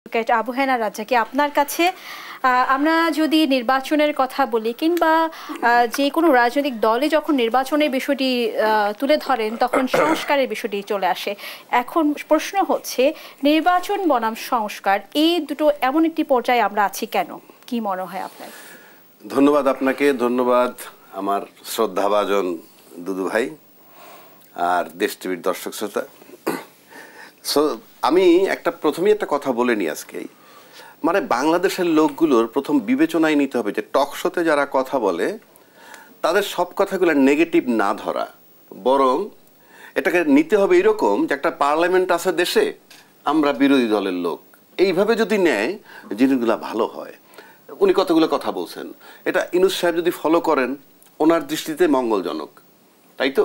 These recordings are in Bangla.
আবু হেনা রাজ্জাকি, আপনার কাছে আমরা যদি নির্বাচনের কথা বলি কিংবা যে কোনো রাজনৈতিক দলে যখন নির্বাচনের বিষয়টি তুলে ধরেন তখন সংস্কারের বিষয়টি চলে আসে। এখন প্রশ্ন হচ্ছে নির্বাচন বনাম সংস্কার, এই দুটো এমন একটি পর্যায়ে আমরা আছি কেন? কি মনে হয় আপনার? ধন্যবাদ আপনাকে, ধন্যবাদ আমার শ্রদ্ধাভাজন দুদু ভাই আর দেশ টিভির দর্শক শ্রোতা। আমি প্রথমেই একটা কথা বলে নিই আজকেই, মানে বাংলাদেশের লোকগুলোর প্রথম বিবেচনায় নিতে হবে যে টক শোতে যারা কথা বলে তাদের সব কথাগুলো নেগেটিভ না ধরা, বরং এটাকে নিতে হবে এরকম যে একটা পার্লামেন্ট আছে দেশে, আমরা বিরোধী দলের লোক, এইভাবে যদি নেয় জিনিসগুলো ভালো হয়। উনি কতগুলো কথা বলছেন, এটা ইউনূস সাহেব যদি ফলো করেন ওনার দৃষ্টিতে মঙ্গলজনক, তাই তো?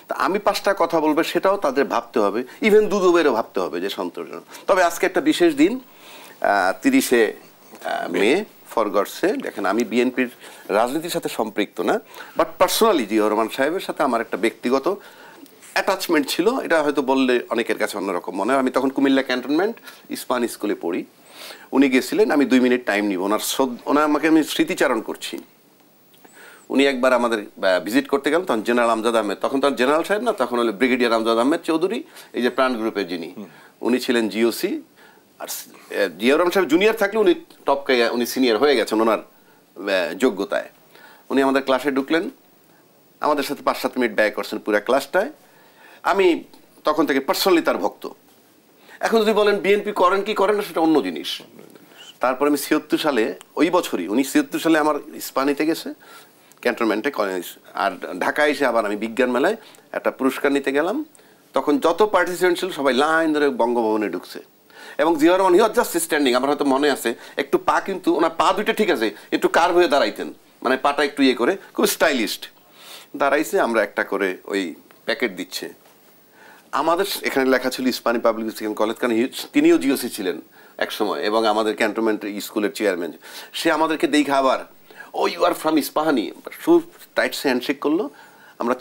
তা আমি 5টা কথা বলবো, সেটাও তাদের ভাবতে হবে, ইভেন দুদুবেরও ভাবতে হবে যে সন্তোষজনক। তবে আজকে একটা বিশেষ দিন, 30শে মে, ফর গডসে। দেখেন, আমি বিএনপির রাজনীতির সাথে সম্পৃক্ত না, বাট পার্সোনালি জিয়াউর রহমান সাহেবের সাথে আমার একটা ব্যক্তিগত অ্যাটাচমেন্ট ছিল। এটা হয়তো বললে অনেকের কাছে অন্যরকম মনে হয়। আমি তখন কুমিল্লা ক্যান্টনমেন্ট ইস্পাহান স্কুলে পড়ি, উনি গেছিলেন, আমি 2 মিনিট টাইম নিব। ওনার আমাকে আমি স্মৃতিচারণ করছি। উনি একবার আমাদের ভিজিট করতে গেলেন, তখন জেনারেল আমজাদ আহমেদ, তখন তার জেনারেল সাহেব না, তখন হলো ব্রিগেডিয়ার আমজাদ আহমেদ চৌধুরী, এই যে প্রাণ গ্রুপের যিনি, উনি ছিলেন জিওসি। আর জিয়াউর রহমান সাহেব জুনিয়র থাকলে উনি টপকাইয়া উনি সিনিয়র হয়ে গেছেন ওনার যোগ্যতায়। উনি আমাদের ক্লাসে ঢুকলেন, আমাদের সাথে 5-7 মিনিট ব্যয় করছেন পুরো ক্লাসটায়। আমি তখন থেকে পার্সোনালি তার ভক্ত। এখন যদি বলেন বিএনপি করেন কি করেন না, সেটা অন্য জিনিস। তারপরে আমি 76 সালে, ওই বছরই উনি 76 সালে আমার ইস্পাহানিতে গেছে ক্যান্টনমেন্টে, আর ঢাকায় এসে আবার আমি বিজ্ঞান মেলায় একটা পুরস্কার নিতে গেলাম। তখন যত পার্টিসিপেন্ট ছিল সবাই লাইন ধরে বঙ্গভবনে ঢুকছে, এবং জিয়াউর রহমান হিওয়াজ জাস্ট স্ট্যান্ডিং। আমার হয়তো মনে আছে, একটু পা, কিন্তু ওনার পা দুইটা ঠিক আছে, একটু কার্ভ হয়ে দাঁড়াইতেন, মানে পাটা একটু ইয়ে করে, খুব স্টাইলিস্ট দাঁড়াইছে। আমরা একটা করে ওই প্যাকেট দিচ্ছে, আমাদের এখানে লেখা ছিল ইস্পাহানি পাবলিক সেকেন্ড কলেজ, কারণ তিনিও জিওসি ছিলেন এক সময় এবং আমাদের ক্যান্টনমেন্ট স্কুলের চেয়ারম্যান। সে আমাদেরকে দেখে আবার, ও ইউ আর ফ্রম ইস্পাহানি, খুব টাইট সে হ্যান্ডশেক করলো। আমরা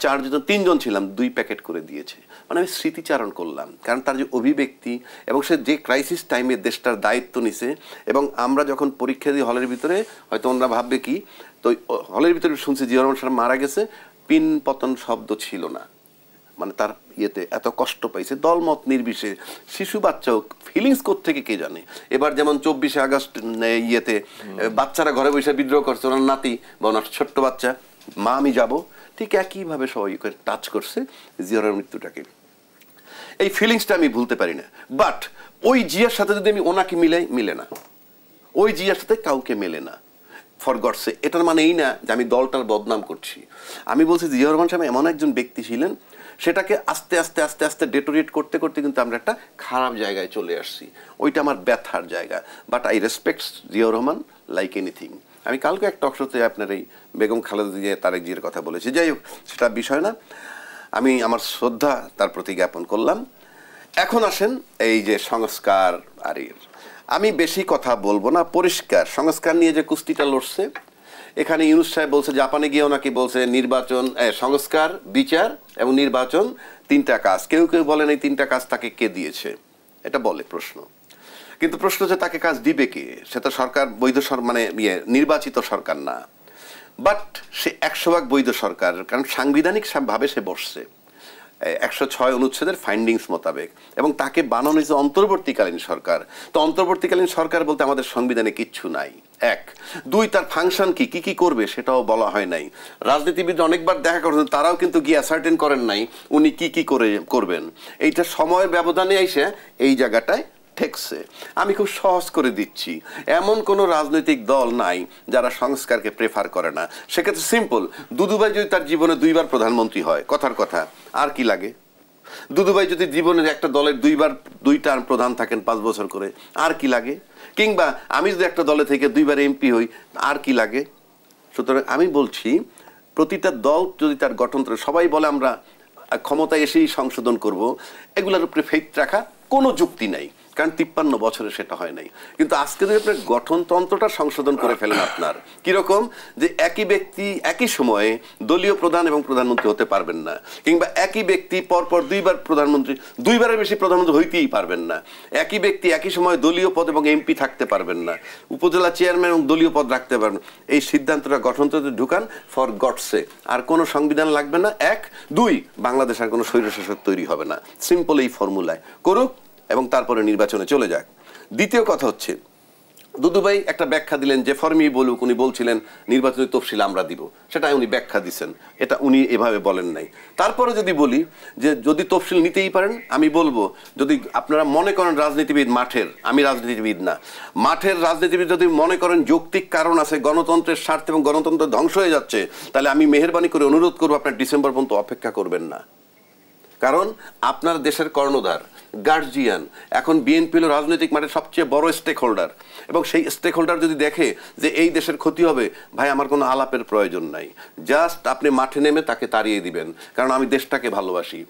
3জন ছিলাম, 2 প্যাকেট করে দিয়েছে। মানে আমি স্মৃতিচারণ করলাম, কারণ তার যে অভিব্যক্তি এবং সে যে ক্রাইসিস টাইমে দেশটার দায়িত্ব নিছে। এবং আমরা যখন পরীক্ষা দিই হলের ভিতরে, হয়তো ওনারা ভাববে কি, তো হলের ভিতরে শুনছি জিয়াউর রহমান সাহেব মারা গেছে, পিন পতন শব্দ ছিল না। মানে তার ইয়েতে এত কষ্ট পাইছে, দলমত নির্বিশেষে, শিশু বাচ্চাও ফিলিংস কোত্থেকে কে জানে। এবার যেমন 24শে আগস্ট ইয়েতে বাচ্চারা ঘরে বসে বিদ্রোহ করছে, ওনার নাতি বা ওনার ছোট্ট বাচ্চা, মা আমি যাব, ঠিক একইভাবে সবাই টাচ করছে জিয়ার মৃত্যুটাকে। এই ফিলিংসটা আমি ভুলতে পারি না। বাট ওই জিয়ার সাথে যদি আমি ওনাকে মিলাই, মিলে না, ওই জিয়ার সাথে কাউকে মেলে না, ফর গডসে। এটার মানে এই না যে আমি দলটার বদনাম করছি। আমি বলছি জিয়াউর রহমান সাহেব এমন একজন ব্যক্তি ছিলেন, সেটাকে আস্তে আস্তে আস্তে আস্তে ডেটোরিয়েট করতে করতে কিন্তু আমরা একটা খারাপ জায়গায় চলে আসছি। ওইটা আমার ব্যথার জায়গা। But I respect Ziaur Rahman like anything. আমি কালকে এক টক শোতে আপনার এই বেগম খালেদা জিয়া তারেক জিয়ার কথা বলেছি, যাই হোক সেটা বিষয় না। আমি আমার শ্রদ্ধা তার প্রতি জ্ঞাপন করলাম। এখন আসেন এই যে সংস্কার, আর আমি বেশি কথা বলবো না। পরিষ্কার সংস্কার নিয়ে যে কুস্তিটা লড়ছে, এখানে ইউনূস সাহেব বলছে, জাপানে গিয়েও নাকি বলছে নির্বাচন, সংস্কার, বিচার এবং নির্বাচন 3টা কাজ। কেউ কেউ বলেন এই 3টা কাজ তাকে কে দিয়েছে, এটা বলে প্রশ্ন। কিন্তু প্রশ্ন হচ্ছে তাকে কাজ দিবে কে? সে তো সরকার, বৈধ মানে নির্বাচিত সরকার না। বাট সে 100% বৈধ সরকার, কারণ সাংবিধানিক ভাবে সে বসছে 106 অনুচ্ছেদের ফাইন্ডিংস মোতাবেক, এবং তাকে বানানো হয়েছে অন্তর্বর্তীকালীন সরকার। তো অন্তর্বর্তীকালীন সরকার বলতে আমাদের সংবিধানে কিচ্ছু নাই। 1, 2, তার ফাংশন কি কি করবে সেটাও বলা হয় নাই। রাজনীতিবিদ অনেকবার দেখা করছেন, তারাও কিন্তু গিয়ে অ্যাসার্টেন করেন নাই উনি কি কি করবেন। এইটা সময়ের ব্যবধানে এসে এই জায়গাটায় ঠেকছে। আমি খুব সহজ করে দিচ্ছি, এমন কোনো রাজনৈতিক দল নাই যারা সংস্কারকে প্রেফার করে না। সেক্ষেত্রে সিম্পল, দুদুভাই যদি তার জীবনে 2বার প্রধানমন্ত্রী হয়, কথার কথা, আর কি লাগে? দুদুভাই যদি জীবনের একটা দলের 2 টার্ম প্রধান থাকেন 5 বছর করে, আর কি লাগে? কিংবা আমি যদি একটা দলে থেকে 2বার এমপি হই, আর কি লাগে? সুতরাং আমি বলছি, প্রতিটা দল যদি তার গঠন, সবাই বলে আমরা ক্ষমতায় এসেই সংশোধন করব, এগুলোর উপরে ফেথ রাখা কোনো যুক্তি নাই। কারণ 53 বছরে সেটা হয় নাই। কিন্তু আজকে যদি আপনার গঠনতন্ত্রটা সংশোধন করে ফেলেন, আপনার কিরকম যে একই ব্যক্তি একই সময়ে দলীয় প্রধান এবং প্রধানমন্ত্রী হতে পারবেন না, কিংবা একই ব্যক্তি পরপর দুইবার প্রধানমন্ত্রী, দুইবারের বেশি প্রধানমন্ত্রী হইতেই পারবেন না, একই ব্যক্তি একই সময় দলীয় পদ এবং এমপি থাকতে পারবেন না, উপজেলা চেয়ারম্যান এবং দলীয় পদ রাখতে পারবেন। এই সিদ্ধান্তটা গঠনতন্ত্রে ঢুকান, ফর গডসে আর কোনো সংবিধান লাগবে না। 1 2 বাংলাদেশ আর কোনো স্বৈরশাসক তৈরি হবে না। সিম্পল এই ফর্মুলায় করুক এবং তারপরে নির্বাচনে চলে যাক। দ্বিতীয় কথা হচ্ছে, দুদু ভাই একটা ব্যাখ্যা দিলেন যে ফর্মই বলুক, উনি বলছিলেন নির্বাচনী তফসিল আমরা দিব, সেটা উনি ব্যাখ্যা দিচ্ছেন, এটা উনি এভাবে বলেন নাই। তারপরে যদি বলি যে যদি তফসিল নিতেই পারেন, আমি বলবো যদি আপনারা মনে করেন রাজনীতিবিদ মাঠের, আমি রাজনীতিবিদ না, মাঠের রাজনীতিবিদ যদি মনে করেন যৌক্তিক কারণ আছে, গণতন্ত্রের স্বার্থে এবং গণতন্ত্র ধ্বংস হয়ে যাচ্ছে, তাহলে আমি মেহেরবানি করে অনুরোধ করবো আপনার ডিসেম্বর পর্যন্ত অপেক্ষা করবেন না। কারণ আপনার দেশের কর্ণধার, গার্জিয়ান, এখন বিএনপি হলো রাজনৈতিক মাঠের সবচেয়ে বড় স্টেক হোল্ডার, এবং সেই স্টেক হোল্ডার যদি দেখে যে এই দেশের ক্ষতি হবে, ভাই আমার কোনো আলাপের প্রয়োজন নাই, জাস্ট আপনি মাঠে নেমে তাকে তাড়িয়ে দিবেন। কারণ আমি দেশটাকে ভালোবাসি।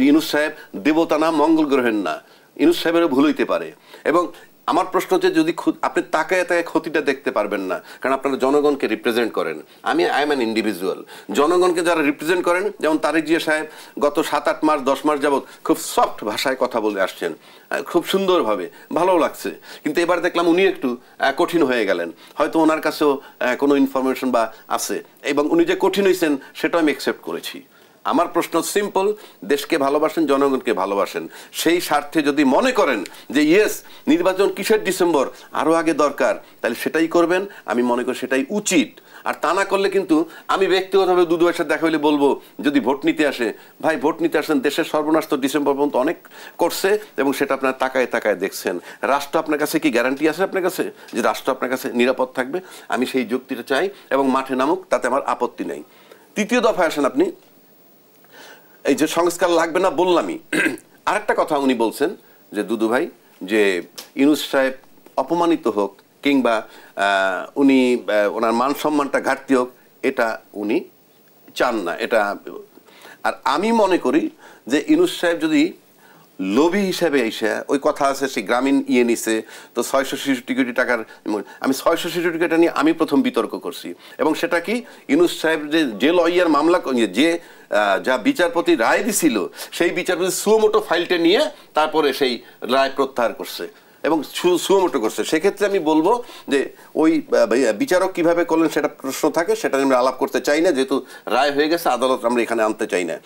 ইউনূস সাহেব দেবতা না, মঙ্গল গ্রহের না, ইউনূস সাহেবেরও ভুল হইতে পারে। এবং আমার প্রশ্ন হচ্ছে যদি আপনি তাকায় ক্ষতিটা দেখতে পারবেন না, কারণ আপনারা জনগণকে রিপ্রেজেন্ট করেন। I am an individual. জনগণকে যারা রিপ্রেজেন্ট করেন, যেমন তারেক জিয়া সাহেব গত 7-8 মাস 10 মাস যাবৎ খুব সফট ভাষায় কথা বলে আসছেন, খুব সুন্দরভাবে, ভালো লাগছে। কিন্তু এবার দেখলাম উনি একটু কঠিন হয়ে গেলেন, হয়তো ওনার কাছেও কোনো ইনফরমেশন বা আছে, এবং উনি যে কঠিন হয়েছেন সেটাও আমি অ্যাকসেপ্ট করেছি। আমার প্রশ্ন সিম্পল, দেশকে ভালোবাসেন, জনগণকে ভালোবাসেন, সেই স্বার্থে যদি মনে করেন যে ইয়েস নির্বাচন কিসের ডিসেম্বর, আরও আগে দরকার, তাহলে সেটাই করবেন। আমি মনে করি সেটাই উচিত। আর তা না করলে কিন্তু আমি ব্যক্তিগতভাবে দুদু ভাইয়ের সাথে দেখা হলে বলবো, যদি ভোট নিতে আসে, ভাই ভোট নিতে আসেন, দেশের সর্বনাশ তো ডিসেম্বর পর্যন্ত অনেক করছে, এবং সেটা আপনার তাকায় তাকায় দেখছেন। রাষ্ট্র আপনার কাছে কি গ্যারান্টি আছে আপনার কাছে যে রাষ্ট্র আপনার কাছে নিরাপদ থাকবে? আমি সেই যুক্তিটা চাই, এবং মাঠে নামুক, তাতে আমার আপত্তি নেই। তৃতীয় দফায় আসেন আপনি, এই যে সংস্কার লাগবে না বললামই, আরেকটা কথা উনি বলছেন যে দুদু ভাই, যে ইউনূস সাহেব অপমানিত হোক কিংবা উনি ওনার মান সম্মানটা ঘাটতি হোক, এটা উনি চান না। এটা, আর আমি মনে করি যে ইউনূস সাহেব যদি লোভী হিসাবে এসে, ওই কথা আছে সে গ্রামীণ নিছে তো 666 কোটি টাকার, আমি 666 কোটি টাকা নিয়ে আমি প্রথম বিতর্ক করছি, এবং সেটা কি ইউনূস সাহেব যে লয়ার মামলা, যে যা বিচারপতি রায় দিছিল, সেই বিচারপতি সুমোটো ফাইলটা নিয়ে তারপরে সেই রায় প্রত্যাহার করছে এবং সুমোটো করছে। সেক্ষেত্রে আমি বলবো যে ওই বিচারক কিভাবে করলেন সেটা প্রশ্ন থাকে, সেটা আমরা আলাপ করতে চাই না, যেহেতু রায় হয়ে গেছে, আদালত আমরা এখানে আনতে চাই না।